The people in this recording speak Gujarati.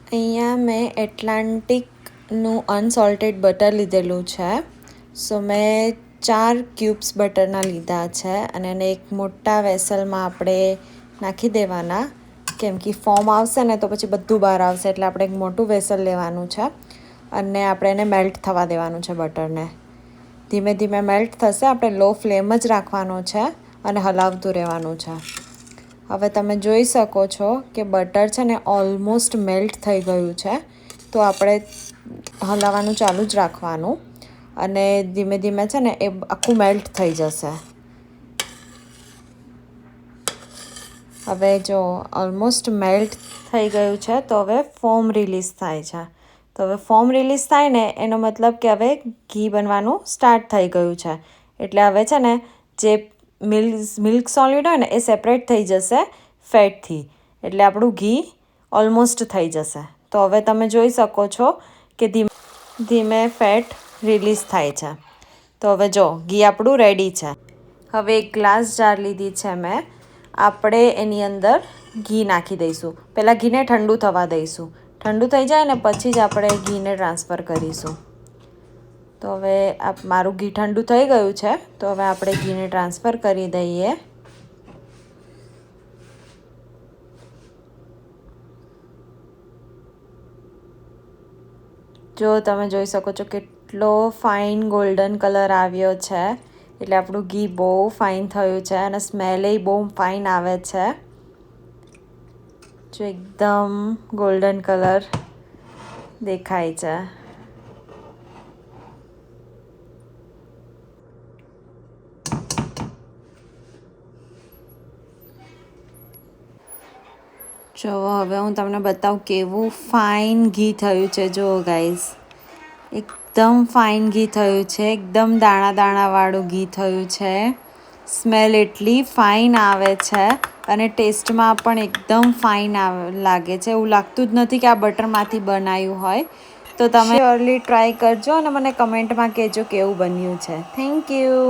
અહીંયા મેં એટલાન્ટિકનું અનસોલ્ટેડ બટર લીધેલું છે. સો મેં 4 ક્યુબ્સ બટરના લીધા છે અને એને એક મોટા વેસલમાં આપણે નાખી દેવાના, કેમ કે ફોર્મ આવશે ને તો પછી બધું બહાર આવશે, એટલે આપણે એક મોટું વેસલ લેવાનું છે અને આપણે એને મેલ્ટ થવા દેવાનું છે બટરને. ધીમે ધીમે મેલ્ટ થશે, આપણે લો ફ્લેમ જ રાખવાનો છે અને હલાવતું રહેવાનું છે. હવે તમે જોઈ શકો છો કે બટર છે ને ઓલમોસ્ટ મેલ્ટ થઈ ગયું છે, તો આપણે હલાવવાનું ચાલુ જ રાખવાનું અને ધીમે ધીમે છે ને એ આખું મેલ્ટ થઈ જશે. હવે જો ઓલમોસ્ટ મેલ્ટ થઈ ગયું છે, તો હવે ફોમ રિલીઝ થાય છે. તો હવે ફોમ રિલીઝ થાય ને એનો મતલબ કે હવે ઘી બનવાનું સ્ટાર્ટ થઈ ગયું છે. એટલે હવે છે ને જે મિલ્ક સોલિડ હોય ને એ સેપરેટ થઈ જશે ફેટથી, એટલે આપણું ઘી ઓલમોસ્ટ થઈ જશે. તો હવે તમે જોઈ શકો છો કે ધીમે ફેટ રિલીઝ થાય છે. તો હવે જો ઘી આપણું રેડી છે. હવે એક ગ્લાસ જાર લીધી છે મેં. આપણે એની અંદર ઘી નાખી દઈશું. પહેલાં ઘીને ઠંડુ થવા દઈશું. ઠંડુ થઈ જાય ને પછી જ આપણે ઘીને ટ્રાન્સફર કરીશું. તો હવે મારું ઘી ઠંડુ થઈ ગયું છે, તો હવે આપણે ઘીને ટ્રાન્સફર કરી દઈએ. જો તમે જોઈ શકો છો કેટલો ફાઇન ગોલ્ડન કલર આવ્યો છે, એટલે આપણું ઘી બહુ ફાઇન થયું છે અને સ્મેલે બહુ ફાઇન આવે છે. જો એકદમ ગોલ્ડન કલર દેખાય છે. જો હવે હું તમને બતાવું કેવું ફાઇન ઘી થયું છે. જો ગાઈઝ, એકદમ ફાઇન ઘી થયું છે, એકદમ દાણા દાણાવાળું ઘી થયું છે. સ્મેલ એટલી ફાઇન આવે છે અને ટેસ્ટમાં પણ એકદમ ફાઇન લાગે છે. એવું લાગતું જ નથી કે આ બટરમાંથી બનાવ્યું હોય. તો તમે શ્યોરલી ટ્રાય કરજો અને મને કમેન્ટમાં કહેજો કેવું બન્યું છે. Thank you.